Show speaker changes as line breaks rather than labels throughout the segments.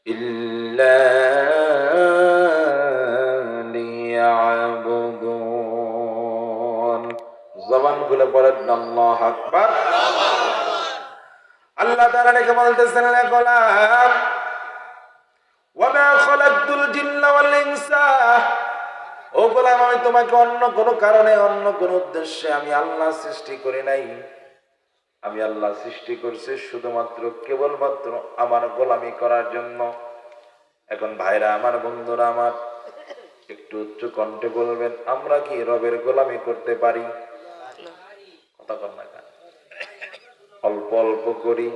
إلا ليعبدون জবান খুলে পড়েন আল্লাহু আকবার। আল্লাহ তাআলা নাকি বলতেছেন রে গোলাম, ওয়ামা খালাকতুল জিন্না ওয়াল ইনসা, ও গোলাম আমি তোমাকে অন্য কোনো কারণে অন্য কোনো উদ্দেশ্যে আমি আল্লাহ সৃষ্টি করি নাই। আমি আল্লাহ সৃষ্টি করছি শুধুমাত্র কেবলমাত্র আমার গোলামি করার জন্য। এখন ভাইরা আমার, বন্ধুরা আমার, একটু উচ্চ কণ্ঠে বলবেন, আমরা কি রবের গোলামি করতে পারি? কথা কন না কেন? অল্প অল্প করি,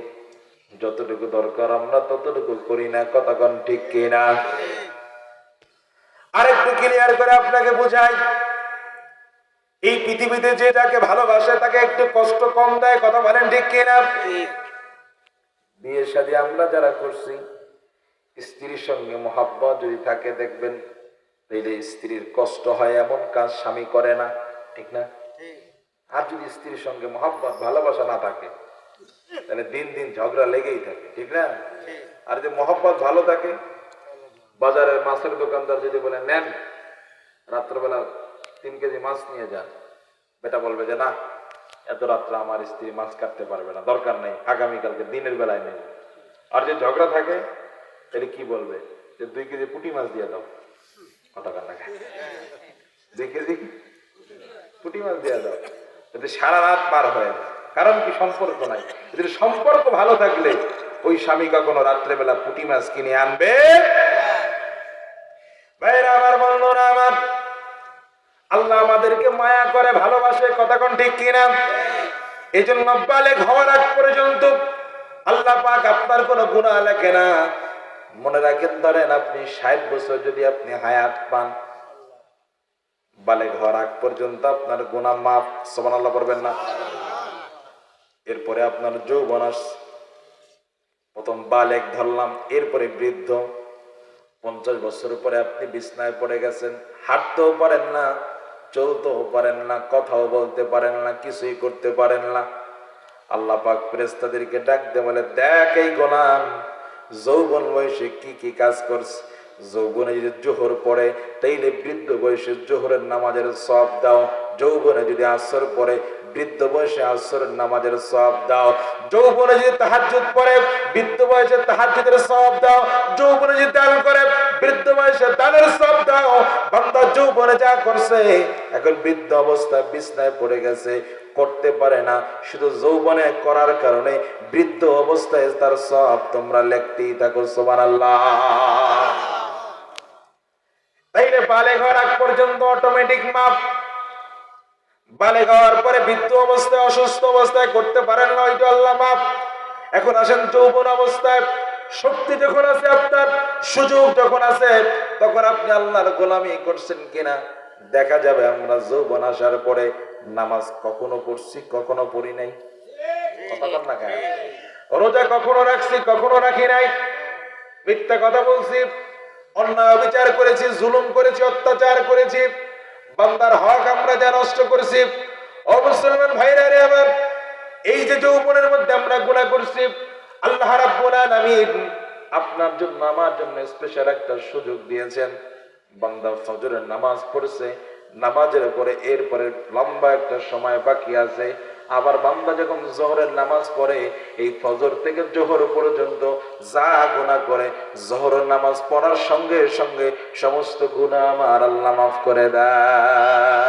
যতটুকু দরকার আমরা ততটুকু করি না। কথা কন ঠিক কিনা? আরেকটু ক্লিয়ার করে আপনাকে বুঝাই, এই পৃথিবীতে যে যাকে ভালোবাসে তাকে একটু কষ্ট কম দেয়। কথা বলেন ঠিক কিনা? বিয়ে শাদী আমরা যারা করছি, স্ত্রীর সঙ্গে মহাব্বত যদি থাকে দেখবেন তাইলে স্ত্রীর কষ্ট হয় এমন কাজ স্বামী করে না, ঠিক না? আর যদি স্ত্রীর সঙ্গে মহাব্বত ভালোবাসা না থাকে তাহলে দিন দিন ঝগড়া লেগেই থাকে, ঠিক না? আর যে মহাব্বত ভালো থাকে, বাজারের মাছের দোকানদার যদি বলে নেন রাত্রবেলা 3 কেজি মাছ নিয়ে যান, বেটা বলবে যে না, এত রাত্রে আমার স্ত্রী মাছ কাটতে পারবে না, দরকার নেই, আগামীকালকে দিনের বেলায় নেই। আর যে ঝগড়া থাকে তাহলে কি বলবে যে 2 কেজি পুঁটি মাছ দিয়ে দাও। কথা কান না, 2 কেজি পুঁটি মাছ দিয়ে দাও, যাতে সারা রাত পার হয়। কারণ কি? সম্পর্ক নাই। যদি সম্পর্ক ভালো থাকলে ওই স্বামী কখনো রাত্রেবেলা পুঁটি মাছ কিনে আনবে? ভাইরা আমার, বন্ধুরা আমার, আল্লাহ আমাদেরকে মায়া করে, ভালোবাসে। কথা কোন ঠিক কিনা? এই জন্য বালেগ হওয়ার আগ পর্যন্ত আল্লাহ পাক আপনার কোনো গুনাহ লেখে না। মনে রাখেন, ধরেন আপনি 60 বছর যদি আপনি হায়াত পান, বালেগ হওয়ার আগ পর্যন্ত আপনার গুনাহ মাফ। সুবহানাল্লাহ পড়বেন না? এরপরে আপনার যৌবন আসছে, প্রথম বালেগ ধরলাম, এরপরে বৃদ্ধ, 50 বছর পরে আপনি বিছনায় পড়ে গেছেন, হাঁটতেও পারেন না, চলতেও পারেন না, কথাও বলতে পারেন না, কিছুই করতে পারেন না। আল্লাহ পাক ফেরেশতাদেরকে ডাক দিয়ে বলে, দেখ এই গোলাম যৌবন বয়সে কি কি কাজ করছে। যৌবনে যদি জোহর পড়ে তাইলে বৃদ্ধ বয়সে জোহরের নামাজের সওয়াব দাও। যৌবনে যদি আসর পড়ে বৃদ্ধ বয়সে আসরের নামাজের সওয়াব দাও। যৌবনে যদি তাহাজ্জুদ পড়ে বৃদ্ধ বয়সে তাহাজ্জুদের সওয়াব দাও। যৌবনে যদি দান করে বৃদ্ধ বয়সে দানের সওয়াব দাও। বান্দা যৌবনে যা করছে এখন বৃদ্ধ অবস্থায় বিছনায় পড়ে গেছে, করতে পারে না, শুধু যৌবনে করার কারণে বৃদ্ধ অবস্থায় তার সওয়াব তোমরা লিখতেই থাকো। সুবহানাল্লাহ। তাইলে বালেগ হওয়ার আগ পর্যন্ত অটোমেটিক মাপ। বালেগ হওয়ার পরে বৃদ্ধ অবস্থায়, অসুস্থ অবস্থায় করতে পারেন না, ওইটা আল্লাহ মাপ। এখন আসেন যৌবন অবস্থায়, শক্তি যখন আছে, আপনার সুযোগ যখন আছে, তখন আপনি আল্লাহর গোলামি করছেন কিনা দেখা যাবে। আমরা যৌবন আসার পরে নামাজ কখনো পড়ছি, কখনো পড়ি নাই। কথা বল না কেন? রোজা কখনো রাখছি, কখনো রাখি নাই। মিথ্যা কথা বলছি, অন্যায় অবিচার করেছি, জুলুম করেছি, অত্যাচার করেছি, বান্দার হক আমরা যা নষ্ট করেছি। ও মুসলমান ভাইরা রে আমার, এই যে যৌবনের মধ্যে আমরা গুনাহ করছি, আল্লাহ রাব্বুল আলামিন আপনার জন্য আমার জন্য স্পেশাল একটা সুযোগ দিয়েছেন। বান্দা ফজরের নামাজ পড়ছে, নামাজের পরে এরপরে লম্বা একটা সময় বাকি আছে। আবার বান্দা যখন জোহরের নামাজ পড়ে, এই ফজর থেকে জোহর পর্যন্ত যা গুনাহ করে জোহরের নামাজ পড়ার সঙ্গে সঙ্গে সমস্ত গুনাহ আমার আল্লাহ মাফ করে দেয়।